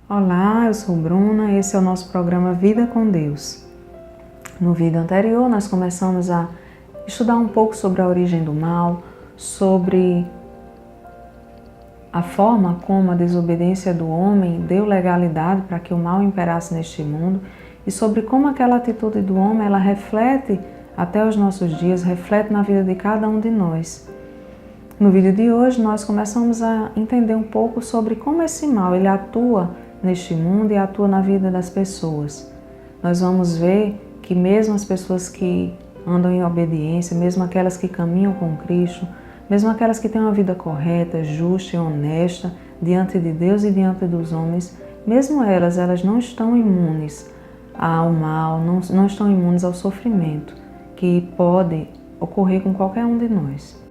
Olá, eu sou Bruna, esse é o nosso programa Vida com Deus. No vídeo anterior nós começamos a estudar um pouco sobre a origem do mal, sobre a forma como a desobediência do homem deu legalidade para que o mal imperasse neste mundo e sobre como aquela atitude do homem ela reflete até os nossos dias, reflete na vida de cada um de nós. No vídeo de hoje nós começamos a entender um pouco sobre como esse mal ele atua neste mundo e atua na vida das pessoas. Nós vamos ver que mesmo as pessoas que andam em obediência, mesmo aquelas que caminham com Cristo, mesmo aquelas que têm uma vida correta, justa e honesta diante de Deus e diante dos homens, mesmo elas não estão imunes ao mal, não estão imunes ao sofrimento que pode ocorrer com qualquer um de nós.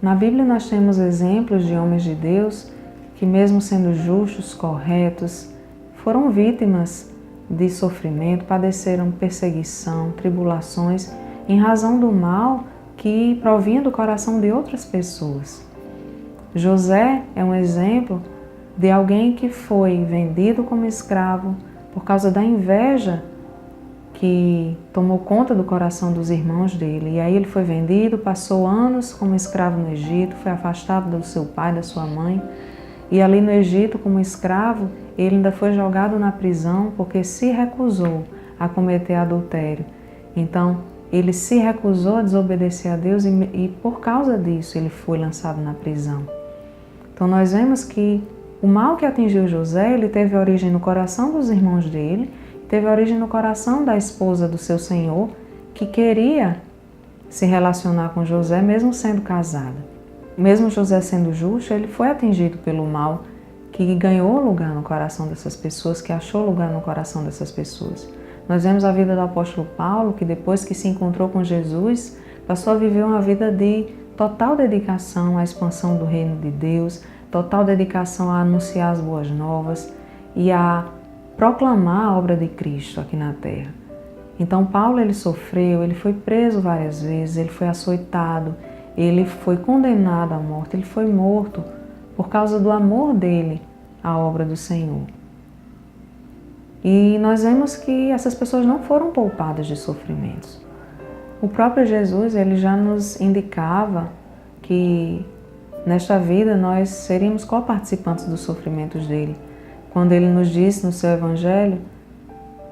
Na Bíblia nós temos exemplos de homens de Deus que, mesmo sendo justos, corretos, foram vítimas de sofrimento, padeceram perseguição, tribulações, em razão do mal que provinha do coração de outras pessoas. José é um exemplo de alguém que foi vendido como escravo por causa da inveja que tomou conta do coração dos irmãos dele. E aí ele foi vendido, passou anos como escravo no Egito, foi afastado do seu pai, da sua mãe. E ali no Egito, como escravo, ele ainda foi jogado na prisão porque se recusou a cometer adultério. Então, ele se recusou a desobedecer a Deus e por causa disso ele foi lançado na prisão. Então nós vemos que o mal que atingiu José, ele teve origem no coração dos irmãos dele, teve origem no coração da esposa do seu senhor, que queria se relacionar com José mesmo sendo casada. Mesmo José sendo justo, ele foi atingido pelo mal que ganhou lugar no coração dessas pessoas, que achou lugar no coração dessas pessoas. Nós vemos a vida do apóstolo Paulo, que depois que se encontrou com Jesus, passou a viver uma vida de total dedicação à expansão do reino de Deus, total dedicação a anunciar as boas novas e a proclamar a obra de Cristo aqui na terra. Então Paulo ele sofreu, ele foi preso várias vezes, ele foi açoitado, ele foi condenado à morte, ele foi morto por causa do amor dele à obra do Senhor. E nós vemos que essas pessoas não foram poupadas de sofrimentos. O próprio Jesus ele já nos indicava que nesta vida nós seríamos coparticipantes dos sofrimentos dele, quando ele nos disse no seu Evangelho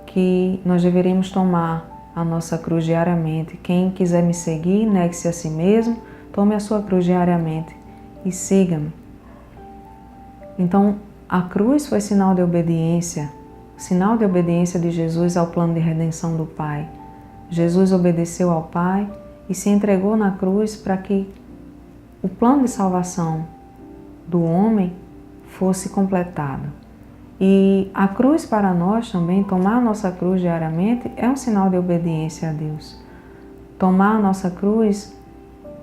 que nós deveríamos tomar a nossa cruz diariamente. Quem quiser me seguir, negue-se a si mesmo, tome a sua cruz diariamente e siga-me. Então, a cruz foi sinal de obediência de Jesus ao plano de redenção do Pai. Jesus obedeceu ao Pai e se entregou na cruz para que o plano de salvação do homem fosse completado. E a cruz para nós também, tomar a nossa cruz diariamente, é um sinal de obediência a Deus. Tomar a nossa cruz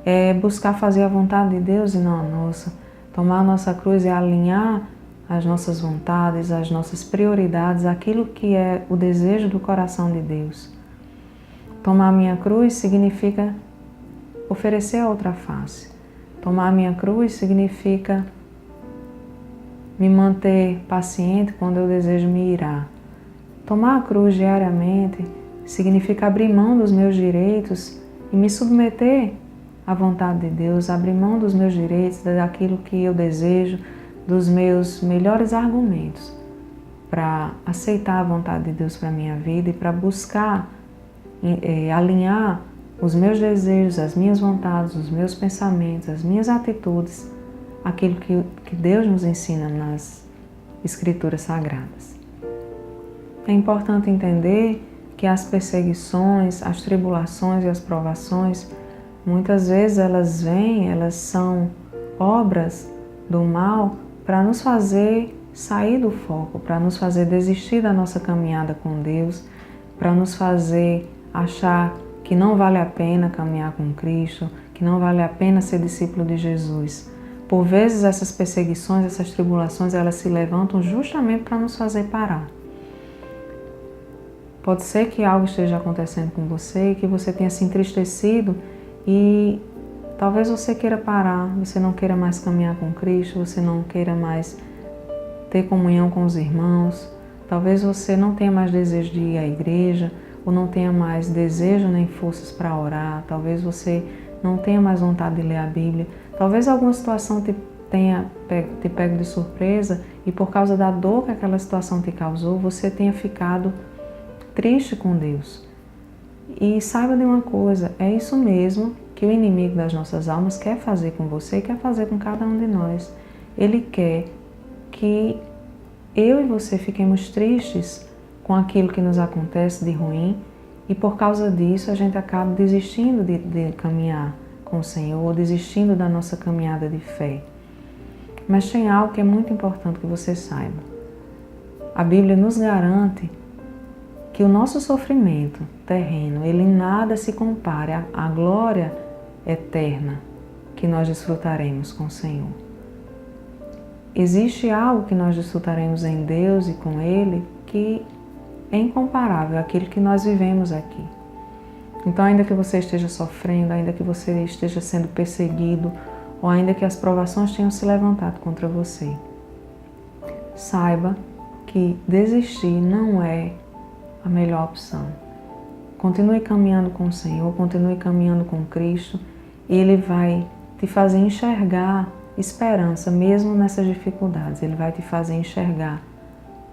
é buscar fazer a vontade de Deus e não a nossa. Tomar a nossa cruz é alinhar as nossas vontades, as nossas prioridades, aquilo que é o desejo do coração de Deus. Tomar a minha cruz significa oferecer a outra face. Tomar a minha cruz significa me manter paciente quando eu desejo me irar. Tomar a cruz diariamente significa abrir mão dos meus direitos e me submeter à vontade de Deus, abrir mão dos meus direitos, daquilo que eu desejo, dos meus melhores argumentos para aceitar a vontade de Deus para a minha vida e para buscar alinhar os meus desejos, as minhas vontades, os meus pensamentos, as minhas atitudes, aquilo que Deus nos ensina nas Escrituras Sagradas. É importante entender que as perseguições, as tribulações e as provações, muitas vezes elas são obras do mal para nos fazer sair do foco, para nos fazer desistir da nossa caminhada com Deus, para nos fazer achar que não vale a pena caminhar com Cristo, que não vale a pena ser discípulo de Jesus. Por vezes essas perseguições, essas tribulações, elas se levantam justamente para nos fazer parar. Pode ser que algo esteja acontecendo com você, que você tenha se entristecido e talvez você queira parar, você não queira mais caminhar com Cristo, você não queira mais ter comunhão com os irmãos, talvez você não tenha mais desejo de ir à igreja, ou não tenha mais desejo nem forças para orar, talvez você não tenha mais vontade de ler a Bíblia, talvez alguma situação te pego de surpresa e por causa da dor que aquela situação te causou, você tenha ficado triste com Deus. E saiba de uma coisa, é isso mesmo que o inimigo das nossas almas quer fazer com você e quer fazer com cada um de nós. Ele quer que eu e você fiquemos tristes com aquilo que nos acontece de ruim e por causa disso a gente acaba desistindo de caminhar com o Senhor, ou desistindo da nossa caminhada de fé. Mas tem algo que é muito importante que você saiba. A Bíblia nos garante que o nosso sofrimento terreno, ele em nada se compara à glória eterna que nós desfrutaremos com o Senhor. Existe algo que nós desfrutaremos em Deus e com Ele que é incomparável àquilo que nós vivemos aqui. Então, ainda que você esteja sofrendo, ainda que você esteja sendo perseguido, ou ainda que as provações tenham se levantado contra você, saiba que desistir não é a melhor opção. Continue caminhando com o Senhor, continue caminhando com Cristo, e Ele vai te fazer enxergar esperança, mesmo nessas dificuldades. Ele vai te fazer enxergar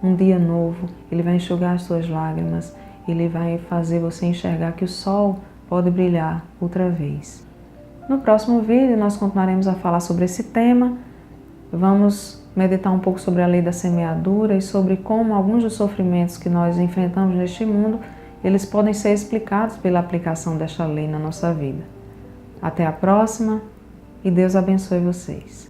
um dia novo, Ele vai enxugar as suas lágrimas, Ele vai fazer você enxergar que o sol pode brilhar outra vez. No próximo vídeo nós continuaremos a falar sobre esse tema. Vamos meditar um pouco sobre a lei da semeadura e sobre como alguns dos sofrimentos que nós enfrentamos neste mundo, eles podem ser explicados pela aplicação desta lei na nossa vida. Até a próxima e Deus abençoe vocês.